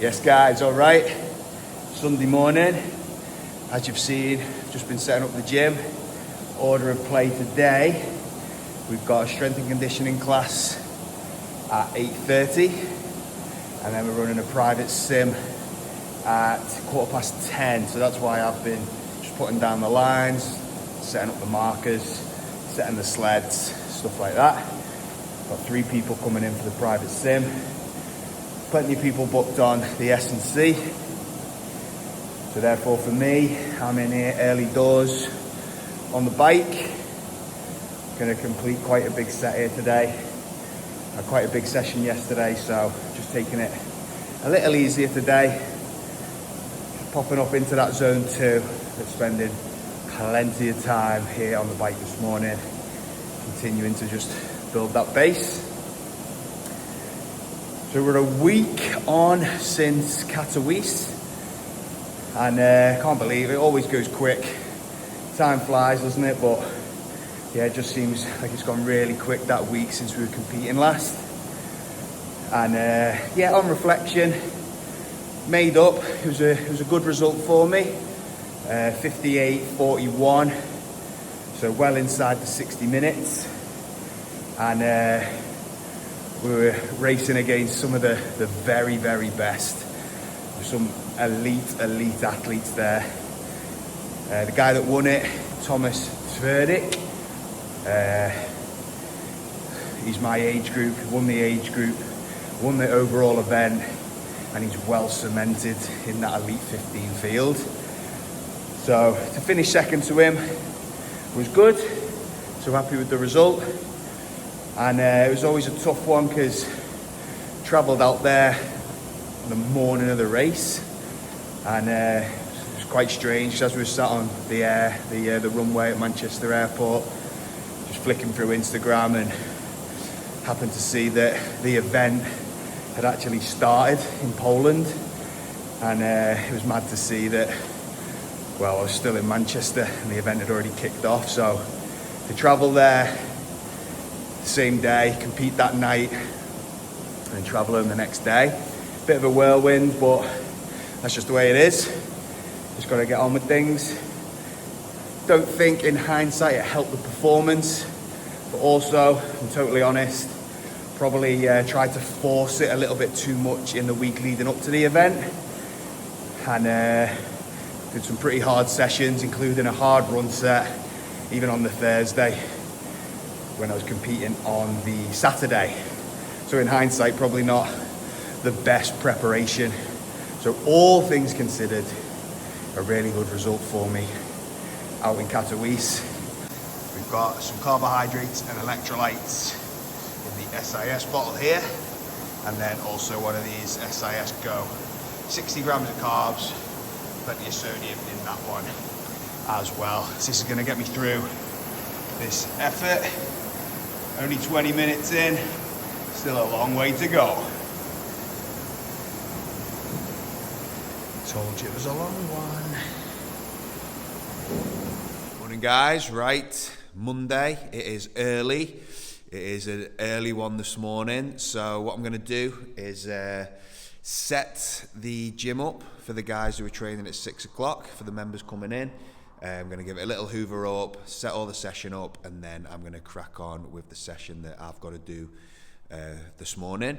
Yes guys, all right. Sunday morning, as you've seen, just been setting up the gym. Order of play today, we've got a strength and conditioning class at 8:30, and then we're running a private sim at 10:15. So that's why I've been just putting down the lines, setting up the markers, setting the sleds, stuff like that. Got 3 people coming in for the private sim. Plenty of people booked on the S&C. So therefore for me, I'm in here early doors on the bike. Gonna complete quite a big set here today. Had quite a big session yesterday, so just taking it a little easier today. Just popping up into that zone 2, but spending plenty of time here on the bike this morning. Continuing to just build that base. So we're a week on since Katowice, and can't believe it always goes quick. Time flies, doesn't it? But yeah, it just seems like it's gone really quick that week since we were competing last. And yeah, on reflection, made up. It was a good result for me. 58:41, so well inside the 60 minutes. And we were racing against some of the very, very best. There's some elite athletes there. The guy that won it, Thomas Tverdik, he's my age group, won the age group, won the overall event, and he's well cemented in that elite 15 field. So to finish second to him was good, so happy with the result. And it was always a tough one because travelled out there on the morning of the race, and it was quite strange as we were sat on the runway at Manchester Airport, just flicking through Instagram, and happened to see that the event had actually started in Poland, and it was mad to see that. Well, I was still in Manchester and the event had already kicked off, so to travel there the same day, compete that night, and then travel home the next day. Bit of a whirlwind, but that's just the way it is. Just got to get on with things. Don't think in hindsight it helped the performance, but also, if I'm totally honest, probably tried to force it a little bit too much in the week leading up to the event, and did some pretty hard sessions, including a hard run set, even on the Thursday when I was competing on the Saturday. So in hindsight, probably not the best preparation. So all things considered, a really good result for me out in Katowice. We've got some carbohydrates and electrolytes in the SIS bottle here, and then also one of these SIS Go. 60 grams of carbs, plenty of sodium in that one as well. So this is going to get me through this effort. Only 20 minutes in, still a long way to go. Told you it was a long one. Morning guys, right, Monday, it is early. It is an early one this morning, so what I'm going to do is set the gym up for the guys who are training at 6 o'clock, for the members coming in. I'm going to give it a little hoover up, set all the session up, and then I'm going to crack on with the session that I've got to do this morning.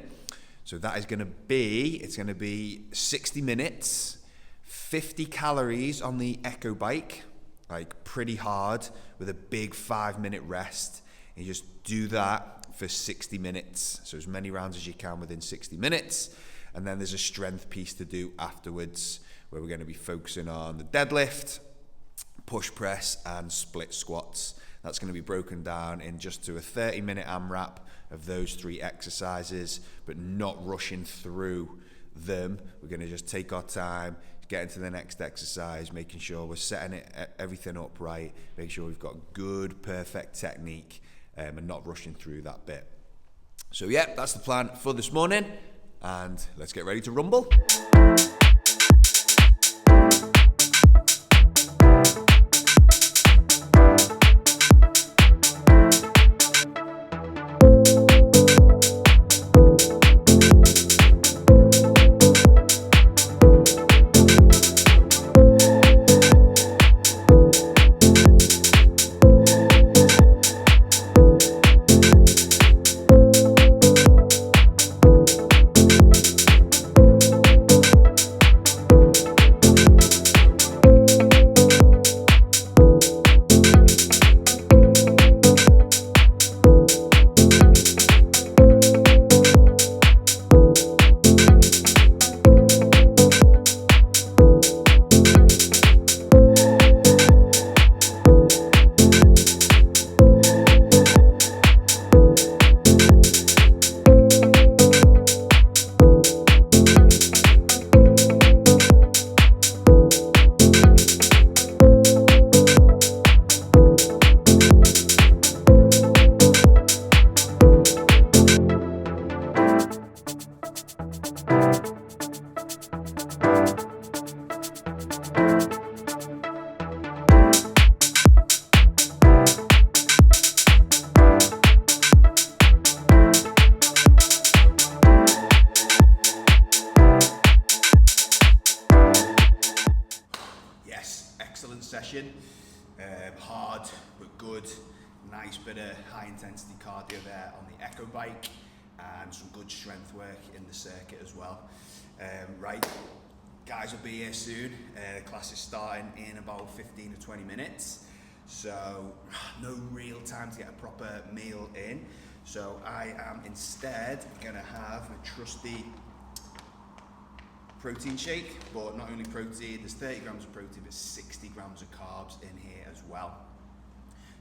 So that is going to be, it's going to be 60 minutes, 50 calories on the Echo bike, like pretty hard, with a big 5-minute rest. And you just do that for 60 minutes. So as many rounds as you can within 60 minutes. And then there's a strength piece to do afterwards, where we're going to be focusing on the deadlift, push press, and split squats. That's going to be broken down in just to a 30-minute AMRAP of those 3 exercises, but not rushing through them. We're going to just take our time, get into the next exercise, making sure we're setting everything up right, make sure we've got good, perfect technique, and not rushing through that bit. So yeah, that's the plan for this morning, and let's get ready to rumble. bit of high intensity cardio there on the Echo bike and some good strength work in the circuit as well. Right, guys will be here soon. The class is starting in about 15 to 20 minutes. So no real time to get a proper meal in. So I am instead gonna have a trusty protein shake, but not only protein, there's 30 grams of protein, but 60 grams of carbs in here as well.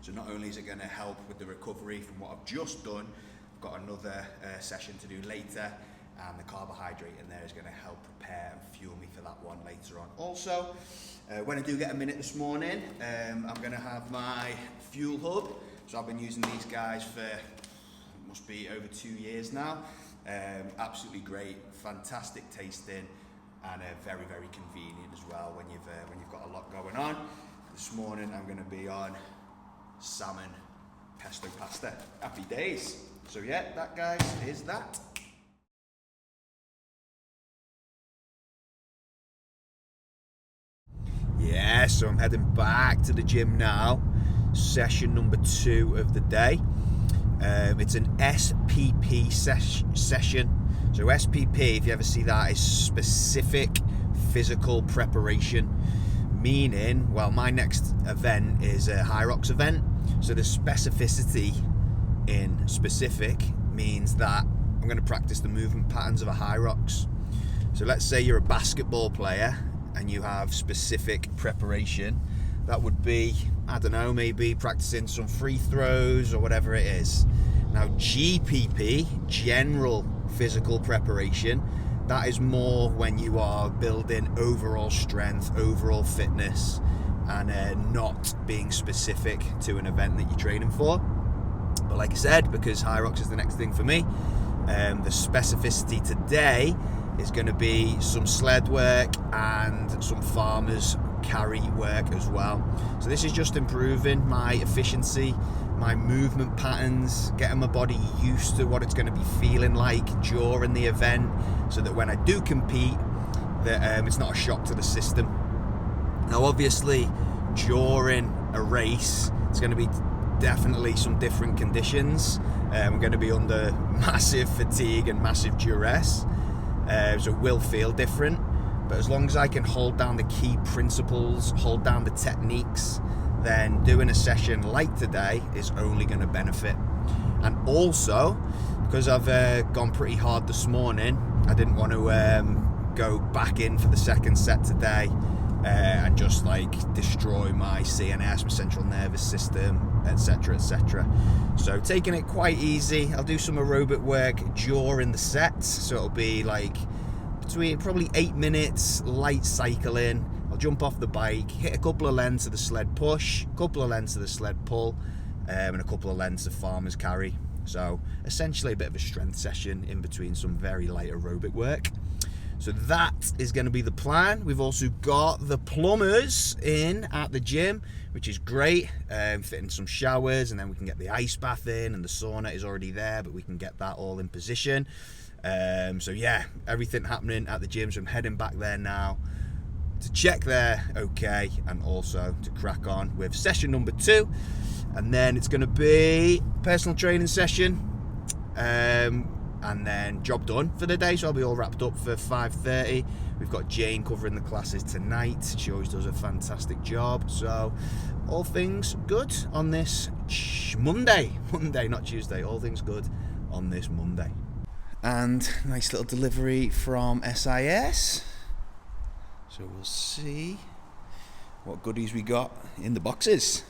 So not only is it gonna help with the recovery from what I've just done, I've got another session to do later, and the carbohydrate in there is going to help prepare and fuel me for that one later on. Also, when I do get a minute this morning, I'm going to have my fuel hub. So I've been using these guys for, must be over 2 years now. Absolutely great, fantastic tasting, and very, very convenient as well when you've got a lot going on. This morning I'm going to be on salmon pesto pasta. Happy days. So yeah, that guys is that. Yeah, so I'm heading back to the gym now. Session number 2 of the day. It's an SPP session. So SPP, if you ever see that, is specific physical preparation. Meaning, well, my next event is a HYROX event. So the specificity in specific means that I'm going to practice the movement patterns of a HYROX. So let's say you're a basketball player and you have specific preparation. That would be, I don't know, maybe practicing some free throws or whatever it is. Now GPP, general physical preparation, that is more when you are building overall strength, overall fitness, and not being specific to an event that you're training for. But like I said, because HYROX is the next thing for me, the specificity today is going to be some sled work and some farmers carry work as well. So this is just improving my efficiency, my movement patterns, getting my body used to what it's going to be feeling like during the event, so that when I do compete, that it's not a shock to the system. Now obviously during a race it's going to be definitely some different conditions. We're going to be under massive fatigue and massive duress. So it will feel different, but as long as I can hold down the key principles, hold down the techniques, then doing a session like today is only going to benefit. And also, because I've gone pretty hard this morning, I didn't want to go back in for the second set today and just like destroy my CNS, my central nervous system, etc, etc. So taking it quite easy. I'll do some aerobic work during the sets, so it'll be like between probably 8 minutes light cycling. I'll jump off the bike, hit a couple of lengths of the sled push, a couple of lengths of the sled pull, and a couple of lengths of farmer's carry. So essentially a bit of a strength session in between some very light aerobic work. So that is going to be the plan. We've also got the plumbers in at the gym, which is great, fitting some showers, and then we can get the ice bath in, and the sauna is already there, but we can get that all in position. So yeah, everything happening at the gym, so I'm heading back there now to check they're okay, and also to crack on with session number 2. And then it's going to be personal training session, and then job done for the day. So I'll be all wrapped up for 5:30. We've got Jane covering the classes tonight. She always does a fantastic job. So all things good on this Monday, not Tuesday. All things good on this Monday. And nice little delivery from SIS. So we'll see what goodies we got in the boxes.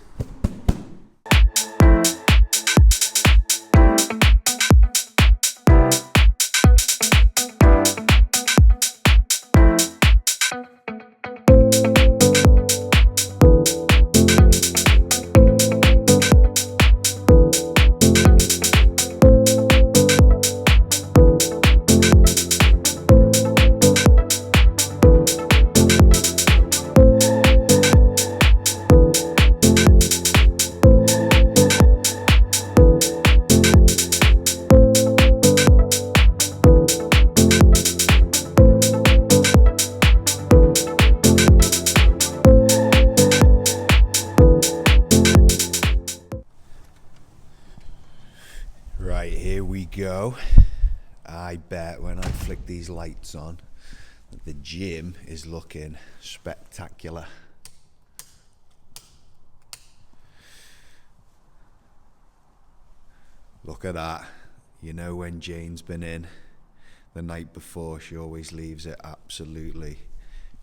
Right, here we go. I bet when I flick these lights on, the gym is looking spectacular. Look at that. You know, when Jane's been in the night before, she always leaves it absolutely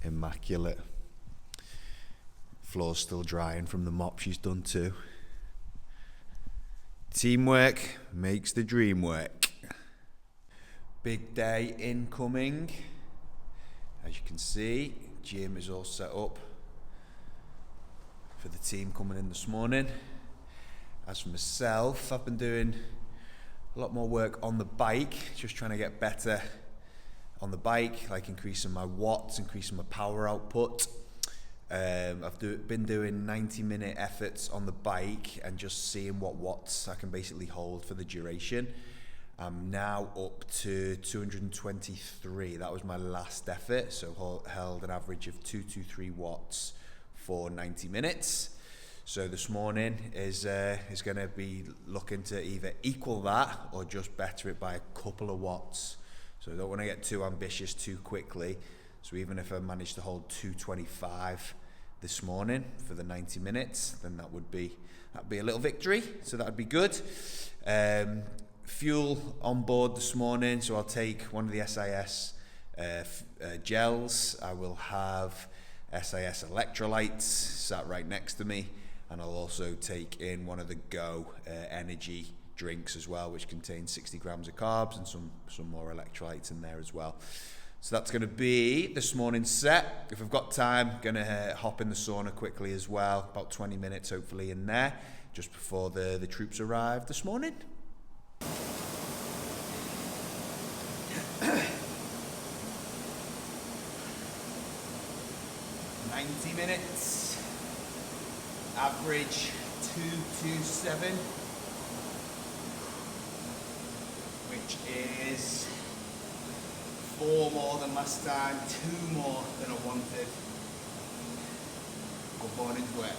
immaculate. Floor's still drying from the mop she's done too. Teamwork makes the dream work. Big day incoming. As you can see, gym is all set up for the team coming in this morning. As for myself, I've been doing a lot more work on the bike, just trying to get better on the bike, like increasing my watts, increasing my power output. I've been doing 90-minute efforts on the bike and just seeing what watts I can basically hold for the duration. I'm now up to 223. That was my last effort, so held an average of 223 watts for 90 minutes. So this morning is going to be looking to either equal that or just better it by a couple of watts. So I don't want to get too ambitious too quickly. So even if I manage to hold 225 this morning for the 90 minutes, then that'd be a little victory. So that'd be good. Fuel on board this morning, so I'll take one of the SIS gels. I will have SIS electrolytes sat right next to me, and I'll also take in one of the Go energy drinks as well, which contains 60 grams of carbs and some more electrolytes in there as well. So that's going to be this morning's set. If I've got time, going to hop in the sauna quickly as well, about 20 minutes hopefully in there, just before the troops arrive this morning. 90 minutes, average 227, which is 4 more than last time, 2 more than I wanted. Good morning's work.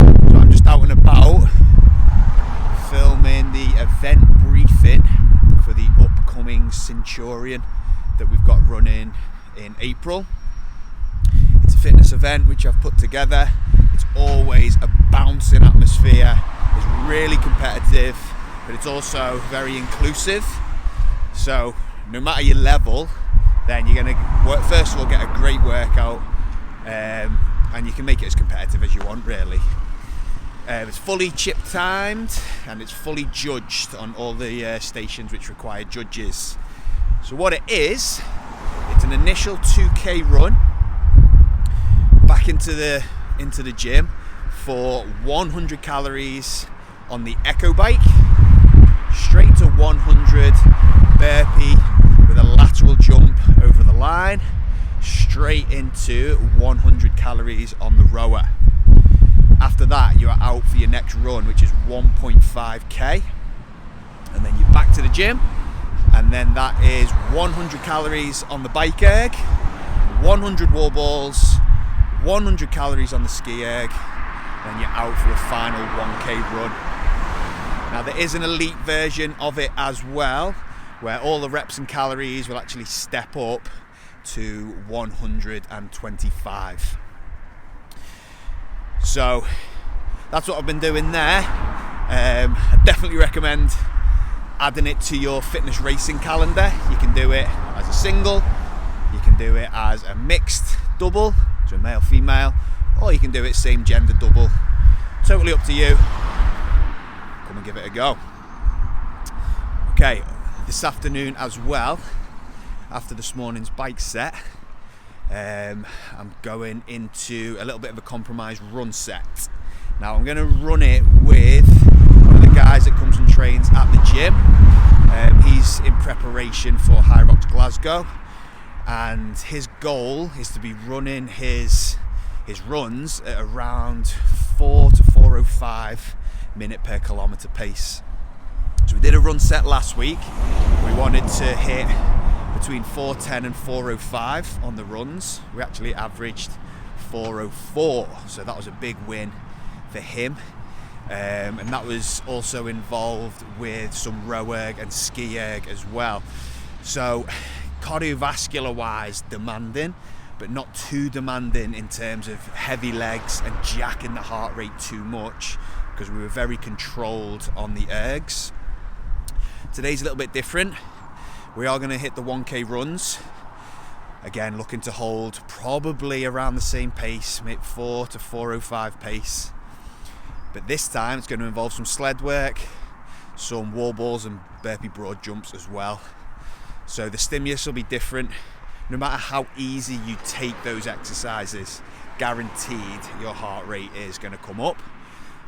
So I'm just out and about filming the event briefing for the upcoming Centurion that we've got running in April. It's a fitness event which I've put together. It's always a bouncing atmosphere. It's really competitive, but it's also very inclusive. So no matter your level, then you're going to first of all get a great workout, and you can make it as competitive as you want really. It's fully chip timed and it's fully judged on all the stations which require judges. So what it is, it's an initial 2k run back into the gym for 100 calories on the Echo bike, straight to 100 burpee with a lateral jump over the line, straight into 100 calories on the rower. After that, you are out for your next run, which is 1.5k, and then you're back to the gym, and then that is 100 calories on the bike erg, 100 wall balls, 100 calories on the ski erg, then you're out for a final 1k run. Now there is an elite version of it as well, where all the reps and calories will actually step up to 125. So that's what I've been doing there. I definitely recommend adding it to your fitness racing calendar. You can do it as a single, you can do it as a mixed double, so male female, or you can do it same gender double. Totally up to you. Come and give it a go. Okay, this afternoon as well, after this morning's bike set, I'm going into a little bit of a compromised run set. Now I'm going to run it with one of the guys that comes and trains at the gym. He's in preparation for HYROX Glasgow, and his goal is to be running his runs at around 4 to 4:05 minute per kilometre pace. So we did a run set last week. We wanted to hit between 4:10 and 4:05 on the runs. We actually averaged 4:04, so that was a big win for him. and that was also involved with some row erg and ski erg as well. So cardiovascular wise demanding, but not too demanding in terms of heavy legs and jacking the heart rate too much, because we were very controlled on the ergs. Today's a little bit different. We are going to hit the 1k runs. Again, looking to hold probably around the same pace, maybe 4 to 4:05 pace. But this time it's going to involve some sled work, some wall balls and burpee broad jumps as well. So the stimulus will be different. No matter how easy you take those exercises, guaranteed your heart rate is going to come up.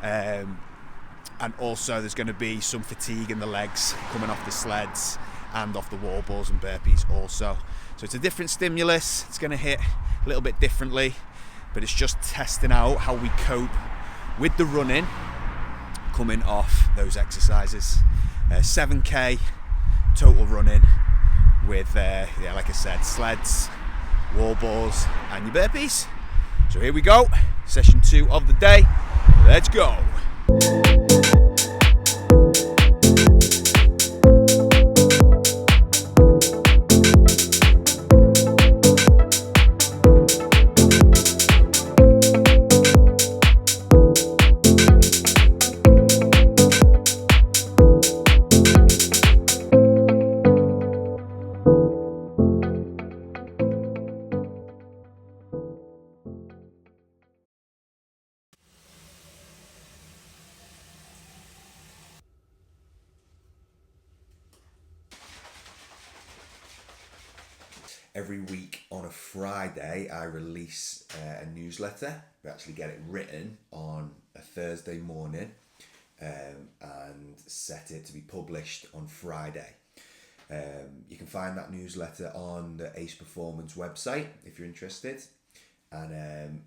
And also there's going to be some fatigue in the legs coming off the sleds and off the wall balls and burpees also. So it's a different stimulus. It's going to hit a little bit differently, but it's just testing out how we cope with the running coming off those exercises. 7k total running with, like I said, sleds, wall balls and your burpees. So here we go, session 2 of the day. Let's go. Every week on a Friday, I release a newsletter. We actually get it written on a Thursday morning and set it to be published on Friday. You can find that newsletter on the Ace Performance website if you're interested. And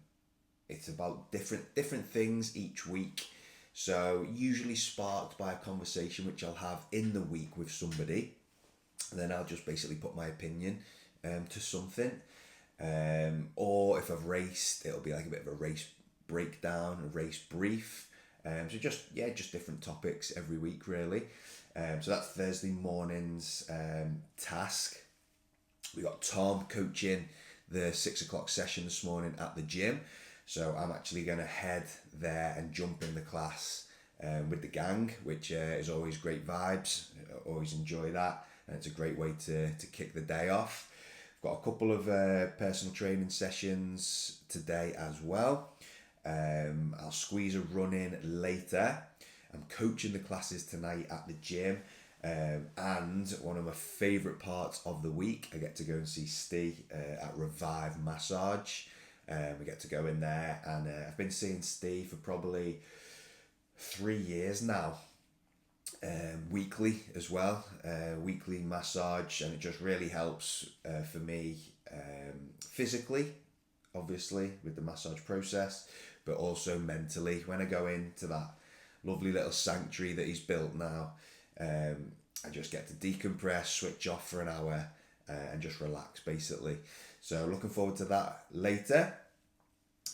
it's about different things each week. So usually sparked by a conversation which I'll have in the week with somebody. And then I'll just basically put my opinion to something, or if I've raced, it'll be like a bit of a race breakdown, a race brief. So just different topics every week really. So that's Thursday morning's task. We got Tom coaching the 6 o'clock session this morning at the gym. So I'm actually going to head there and jump in the class with the gang, which is always great vibes. I always enjoy that, and it's a great way to kick the day off. Got a couple of personal training sessions today as well. I'll squeeze a run in later. I'm coaching the classes tonight at the gym. And one of my favourite parts of the week, I get to go and see Steve at Revive Massage. We get to go in there, and I've been seeing Steve for probably 3 years now. Weekly as well, weekly massage, and it just really helps for me physically, obviously with the massage process, but also mentally when I go into that lovely little sanctuary that he's built now. I just get to decompress, switch off for an hour, and just relax basically. So looking forward to that later.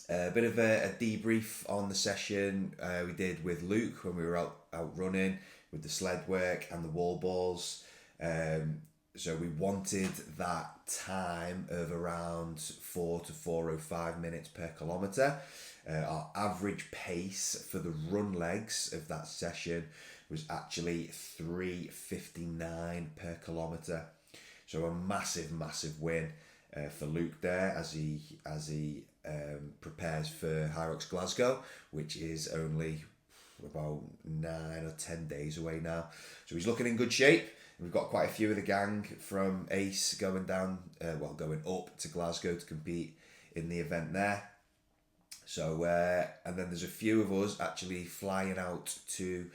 A bit of a debrief on the session we did with Luke when we were out running with the sled work and the wall balls. So we wanted that time of around 4 to 4:05 minutes per kilometre. Our average pace for the run legs of that session was actually 3:59 per kilometre. So a massive win for Luke there as he prepares for HYROX Glasgow, which is only about 9 or 10 days away now. So he's looking in good shape. We've got quite a few of the gang from Ace going up to Glasgow to compete in the event there. So and then there's a few of us actually flying out to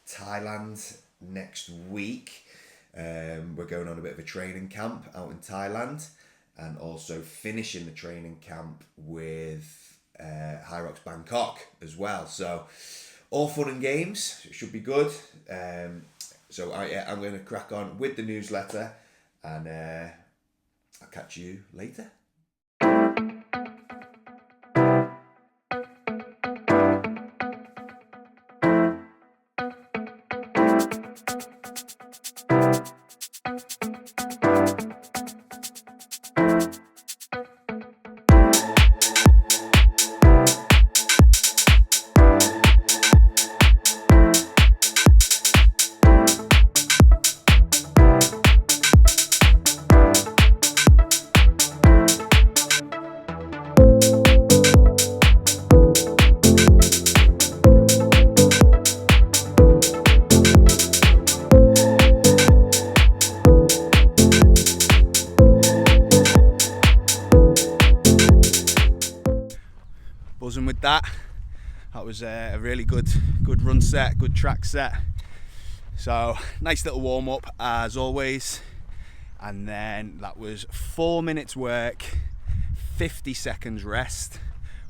Thailand next week. We're going on a bit of a training camp out in Thailand, and also finishing the training camp with HYROX Bangkok as well. So all fun and games. It should be good. So I'm going to crack on with the newsletter, and I'll catch you later. was a really good run set, good track set. So nice little warm up as always, and then that was 4 minutes work, 50 seconds rest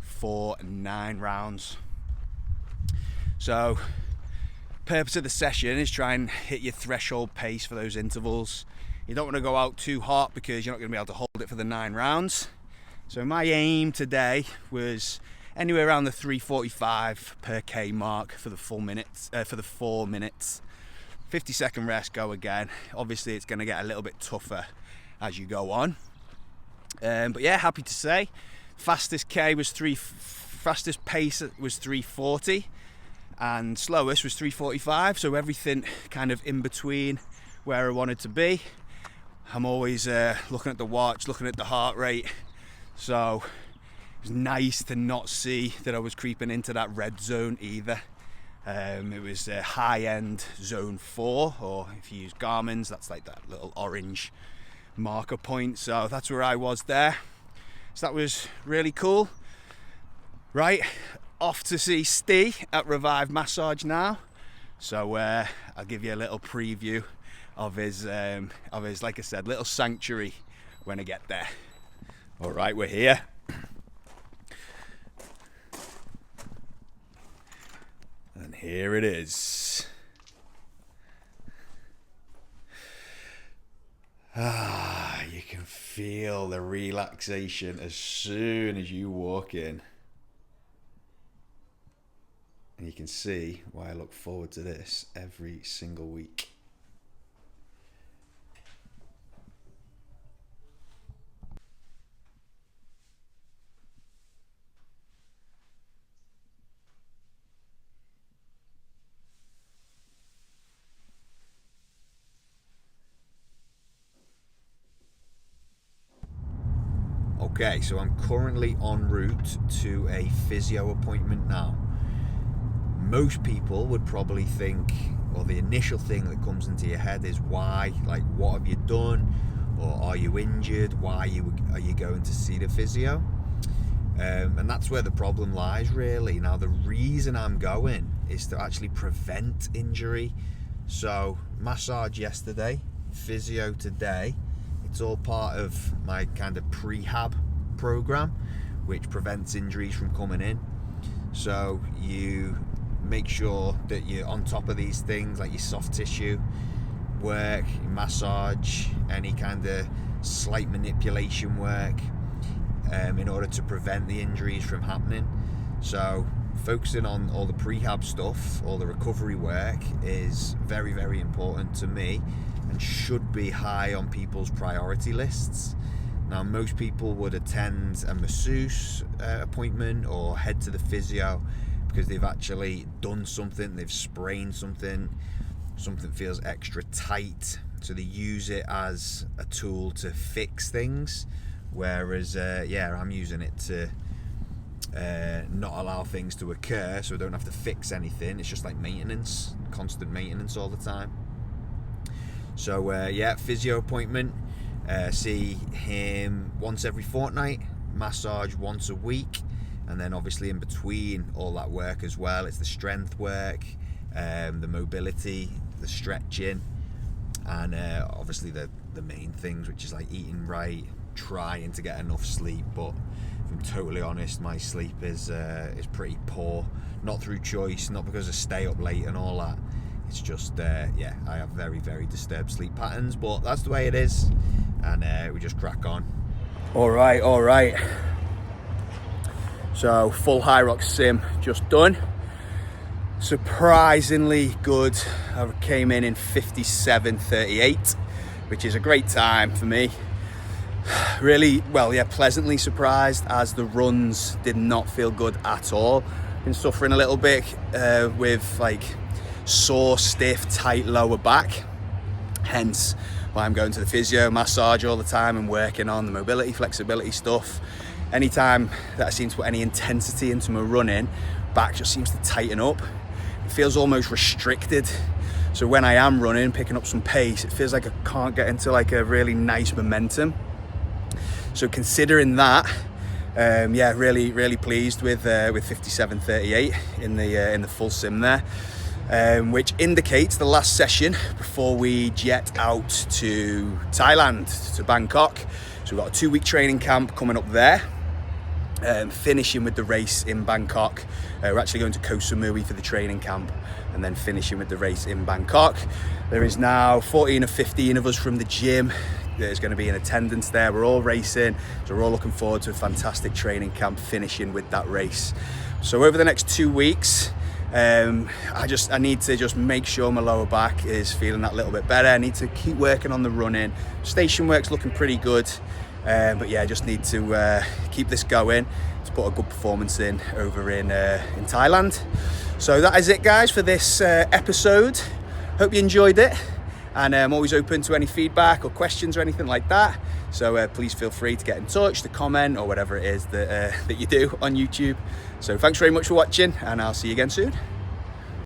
for 9 rounds. So purpose of the session is try and hit your threshold pace for those intervals. You don't want to go out too hot because you're not going to be able to hold it for the 9 rounds. So my aim today was anywhere around the 3:45 per K mark for the full minutes, for the 4 minutes. 50-second rest, go again. Obviously it's going to get a little bit tougher as you go on. But yeah, happy to say, fastest pace was 3:40 and slowest was 3:45. So everything kind of in between where I wanted to be. I'm always looking at the watch, looking at the heart rate. So it was nice to not see that I was creeping into that red zone either. It was high-end zone 4, or if you use Garmin's, that's like that little orange marker point. So that's where I was there. So that was really cool. Right, off to see Steve at Revive Massage now. So I'll give you a little preview of his, like I said, little sanctuary when I get there. All right, we're here. And here it is. You can feel the relaxation as soon as you walk in. And you can see why I look forward to this every single week. Okay, so I'm currently en route to a physio appointment now. Most people would probably think, or the initial thing that comes into your head is why, like what have you done, or are you injured, why are you going to see the physio? And that's where the problem lies really. Now the reason I'm going is to actually prevent injury. So massage yesterday, physio today. It's all part of my kind of prehab program, which prevents injuries from coming in. So you make sure that you're on top of these things, like your soft tissue work, massage, any kind of slight manipulation work, in order to prevent the injuries from happening. So focusing on all the prehab stuff, all the recovery work is very, very important to me and should be high on people's priority lists. Now most people would attend a masseuse appointment or head to the physio because they've actually done something, they've sprained something feels extra tight, so they use it as a tool to fix things. Whereas I'm using it to not allow things to occur, so I don't have to fix anything. It's just like maintenance, constant maintenance all the time. So physio appointment, see him once every fortnight, massage once a week, and then obviously in between all that work as well, it's the strength work, the mobility, the stretching, and obviously the main things, which is like eating right, trying to get enough sleep. But if I'm totally honest, my sleep is pretty poor, not through choice, not because I stay up late and all that. It's just, I have very, very disturbed sleep patterns, but that's the way it is, and we just crack on. All right. So, full HYROX sim just done. Surprisingly good. I came in 57:38, which is a great time for me. Really, pleasantly surprised, as the runs did not feel good at all. Been suffering a little bit with like sore, stiff, tight lower back, hence why I'm going to the physio, massage all the time and working on the mobility, flexibility stuff. Anytime that I seem to put any intensity into my running, back just seems to tighten up. It feels almost restricted. So when I am running, picking up some pace, it feels like I can't get into like a really nice momentum. So considering that, Yeah, really pleased with 57.38 in the full sim there, which indicates the last session before we jet out to Thailand, to Bangkok. So we've got a 2-week training camp coming up there, finishing with the race in Bangkok. We're actually going to Koh Samui for the training camp and then finishing with the race in Bangkok. There is now 14 or 15 of us from the gym. There's going to be in attendance there. We're all racing, so we're all looking forward to a fantastic training camp, finishing with that race. So over the next 2 weeks, I need to just make sure my lower back is feeling that little bit better. I need to keep working on the running. Station work's looking pretty good, but yeah, I just need to keep this going to put a good performance in over in Thailand. So that is it, guys, for this episode. Hope you enjoyed it. And I'm always open to any feedback or questions or anything like that. So please feel free to get in touch, to comment, or whatever it is that you do on YouTube. So thanks very much for watching, and I'll see you again soon.